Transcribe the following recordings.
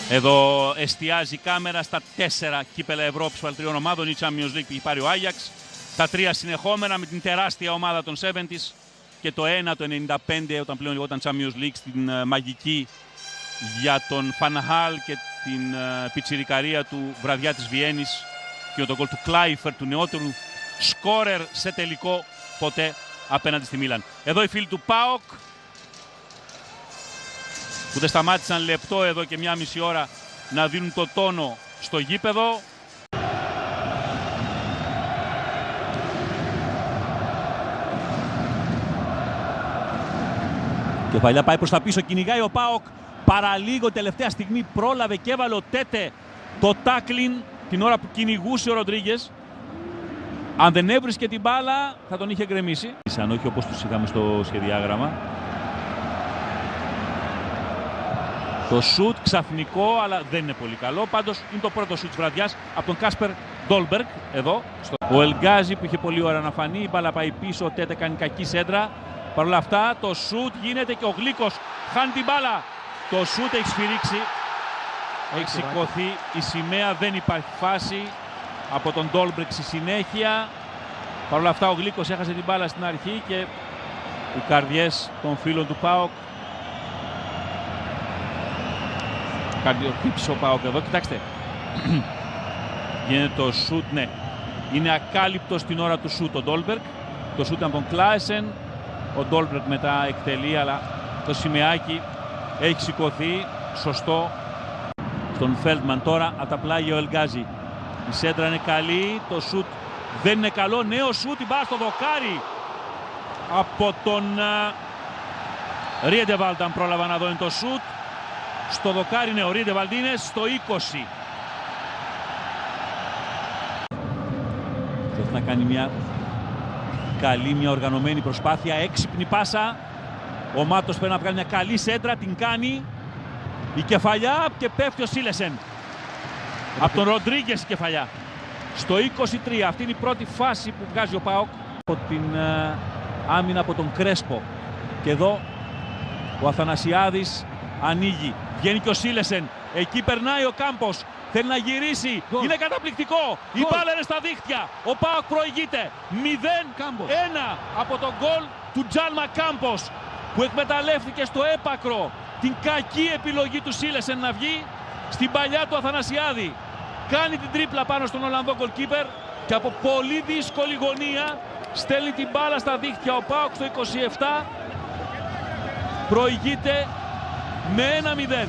Εδώ εστιάζει η κάμερα στα 4 κύπελα Ευρώπης των 3 ομάδων, η Champions League που έχει πάρει ο Άγιαξ. Τα 3 συνεχόμενα με την τεράστια ομάδα των 70's και το 1 το 95 όταν πλέον λεγόταν Champions League στην μαγική για τον Φανχάλ και την πιτσιρικαρία του βραδιά της Βιέννης και τον γκολ του Κλάιφερ, του νεότερου σκόρερ σε τελικό ποτέ απέναντι στη Μίλαν. Εδώ οι φίλοι του ΠΑΟΚ που δεν σταμάτησαν λεπτό εδώ και μια μισή ώρα να δίνουν το τόνο στο γήπεδο. Κεφαλιά πάει προς τα πίσω, κυνηγάει ο ΠΑΟΚ. Παραλίγο τελευταία στιγμή πρόλαβε και έβαλε ο Τέτε το τάκλιν την ώρα που κυνηγούσε ο Ροντρίγκες. Αν δεν έβρισκε την μπάλα θα τον είχε γκρεμίσει. Αν όχι όπως τους είχαμε στο σχεδιάγραμμα. Το σουτ ξαφνικό, αλλά δεν είναι πολύ καλό. Πάντως είναι το πρώτο σουτ της βραδιάς από τον Κάσπερ Ντόλμπεργκ. Εδώ. Ο Ελγκάζι που είχε πολύ ώρα να φανεί. Η μπάλα πάει πίσω. Ο Τέτε κάνει κακή σέντρα. Παρ' όλα αυτά το σουτ γίνεται και ο Γλίκος χάνει την μπάλα. Το σουτ έχει σφυρίξει. Έχει σηκωθεί η σημαία. Δεν υπάρχει φάση από τον Ντόλμπεργκ στη συνέχεια. Παρ' όλα αυτά ο Γλίκος έχασε την μπάλα στην αρχή και οι καρδιές των φίλων του ΠΑΟΚ. Καρδιοχτύπησε ο ΠΑΟΚ εδώ. Κοιτάξτε. Γίνεται το σουτ, ναι. Είναι ακάλυπτος την ώρα του σουτ ο Ντόλμπεργκ. Το σουτ από τον Κλάισεν. Ο Ντόλμπεργκ μετά εκτελεί, αλλά το σημαίακι έχει σηκωθεί. Σωστό. Στον Φέλτμαν τώρα από τα πλάγια ο Ελγκάζι. Η σέντρα είναι καλή. Το σουτ δεν είναι καλό. Νέο σουτ. Η μπάλα στο δοκάρι από τον Ριέντεβαλντ. Αν πρόλαβα να δω είναι το σουτ. Στο δοκάρι είναι ο Ριέντεβαλντ, είναι στο 20. Θα να κάνει μια καλή, μια οργανωμένη προσπάθεια. Έξυπνη πάσα. Ο Μάτος πρέπει να βγάλει μια καλή σέντρα. Την κάνει. Η κεφαλιά και πέφτει ο Σίλεσεν. Από τον Ροντρίγκες η κεφαλιά. Στο 23. Αυτή είναι η πρώτη φάση που βγάζει ο ΠΑΟΚ. Από την άμυνα από τον Κρέσπο. Και εδώ ο Αθανασιάδης ανοίγει. Βγαίνει και ο Σίλεσεν. Εκεί περνάει ο Κάμπος. Θέλει να γυρίσει. Goal. Είναι καταπληκτικό. Goal. Η μπάλα είναι στα δίχτυα. Ο ΠΑΟΚ προηγείται. 0-1 από τον γκολ του Τζάλμα Κάμπος που εκμεταλλεύτηκε στο έπακρο την κακή επιλογή του Σίλεσεν να βγει στην παλιά του Αθανασιάδη. Κάνει την τρίπλα πάνω στον Ολλανδό γκολκίπερ και από πολύ δύσκολη γωνία στέλνει την μπάλα στα δίχτυα. Ο ΠΑΟΚ στο 27 προηγείται με 1-0.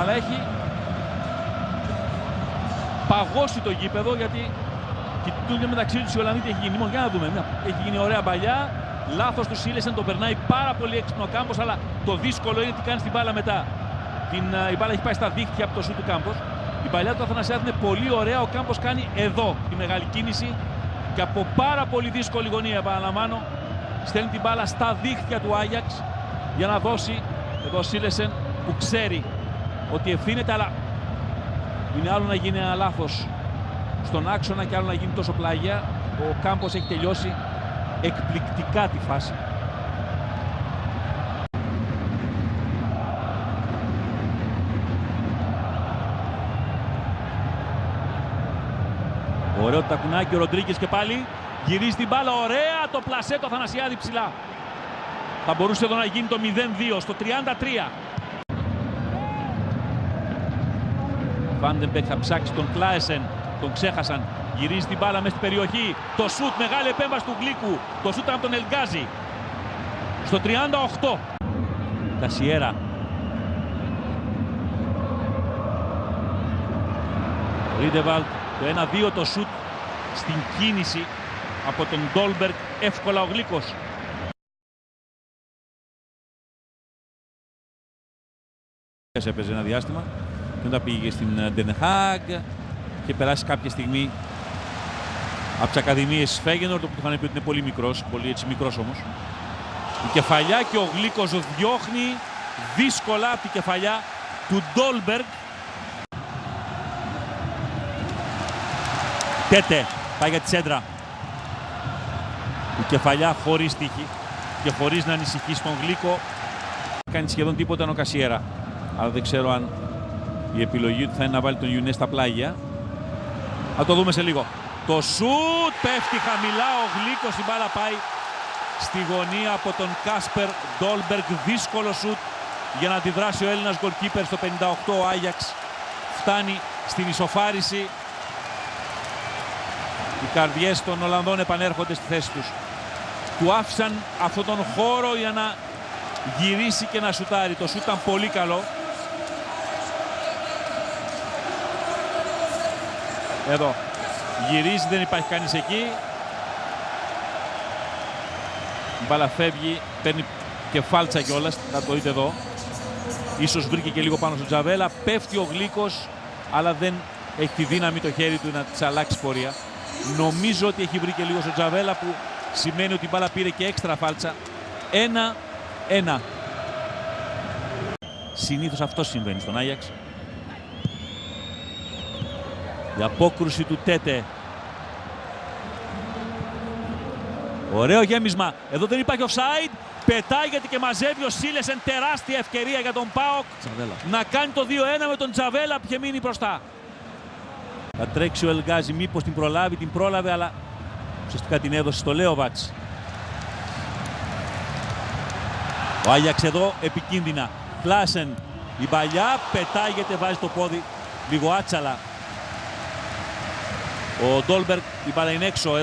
Αλλά έχει παγώσει το γήπεδο γιατί κοιτούν μεταξύ τους οι Ολλανδοί τι έχει γίνει. Λοιπόν, για να δούμε. Έχει γίνει ωραία παλιά. Λάθος του Σίλεσεν, τον περνάει πάρα πολύ έξυπνο ο Κάμπος, αλλά το δύσκολο είναι τι κάνει στην μπάλα μετά. Η μπάλα έχει πάει στα δίχτυα από το σου του Κάμπος. Η παλιά του Αθανασιάδη είναι πολύ ωραία. Ο Κάμπος κάνει εδώ τη μεγάλη κίνηση και από πάρα πολύ δύσκολη γωνία, επαναλαμβάνω, στέλνει την μπάλα στα δίχτυα του Άγιαξ για να δώσει εδώ Σίλεσεν που ξέρει ότι ευθύνεται, αλλά είναι άλλο να γίνει ένα λάθος στον άξονα και άλλο να γίνει τόσο πλάγια. Ο Κάμπος έχει τελειώσει εκπληκτικά τη φάση. Ωραίο το τακουνάκι ο Ροντρίγκες και πάλι γυρίζει την μπάλα. Ωραία το πλασέ το Αθανασιάδη ψηλά. Θα μπορούσε εδώ να γίνει το 0-2 στο 33. Βάντεμπεκ θα ψάξει τον Κλάισεν. Τον ξέχασαν. Γυρίζει την μπάλα μέσα στην περιοχή. Το σουτ, μεγάλη επέμβαση του Γλίκου. Το σουτ από τον Ελγκάζι. Στο 38. Κασιέρα. Ριντεβαλτ. Το 1-2 το σουτ στην κίνηση από τον Ντόλμπεργκ. Εύκολα ο Γλίκος. Έπαιζε ένα διάστημα και όταν πήγε στην Ντεν Χαγκ και περάσει κάποια στιγμή από τις Ακαδημίες Φέγενορντ, που του είχαν πει ότι είναι πολύ μικρός, πολύ έτσι μικρός όμως. Η κεφαλιά και ο Γλίκος διώχνει δύσκολα από την κεφαλιά του Ντόλμπεργκ. Τέτε πάει για τη σέντρα. Η κεφαλιά χωρίς τύχη και χωρίς να ανησυχεί στον Γλίκο. κάνει σχεδόν τίποτα ο Κασιέρα. Αλλά δεν ξέρω αν η επιλογή του θα είναι να βάλει τον Ιουνέ στα πλάγια. Θα το δούμε σε λίγο. Το σουτ πέφτει χαμηλά, ο Γλίκος, η μπάλα πάει στη γωνία από τον Κάσπερ Ντόλμπεργκ. Δύσκολο σουτ για να αντιδράσει ο Έλληνας γκολκίπερ. Στο 58 ο Άγιαξ φτάνει στην ισοφάριση. Οι καρδιές των Ολλανδών επανέρχονται στη θέση τους. Του άφησαν αυτόν τον χώρο για να γυρίσει και να σουτάρει. Το σουτ ήταν πολύ καλό. Εδώ γυρίζει, δεν υπάρχει κανείς εκεί. Η μπάλα φεύγει, παίρνει και φάλτσα κιόλας, θα το δείτε εδώ. Ίσως βρήκε και λίγο πάνω στον Τζαβέλα. Πέφτει ο Γλίκος, αλλά δεν έχει τη δύναμη το χέρι του να της αλλάξει πορεία. Νομίζω ότι έχει βρει και λίγο στον Τζαβέλα, που σημαίνει ότι η μπάλα πήρε και έξτρα φάλτσα. 1-1. Συνήθως αυτό συμβαίνει στον Άγιαξ. Η απόκρουση του Τέτε. Ωραίο γέμισμα. Εδώ δεν υπάρχει offside. Πετάγεται και μαζεύει ο Σίλεσεν. Τεράστια ευκαιρία για τον ΠΑΟΚ να κάνει το 2-1 με τον Τζαβέλα που είχε μείνει μπροστά. Θα τρέξει ο Ελγκάζι, μήπως την προλάβει, την πρόλαβε, αλλά ουσιαστικά την έδωσε στο Λέοβατς. Ο Άγιαξ εδώ επικίνδυνα. Κλάσεν, η παλιά πετάγεται, βάζει το πόδι λίγο άτσαλα. Ο Ντόλμπεργκ, η μπάλα είναι έξω.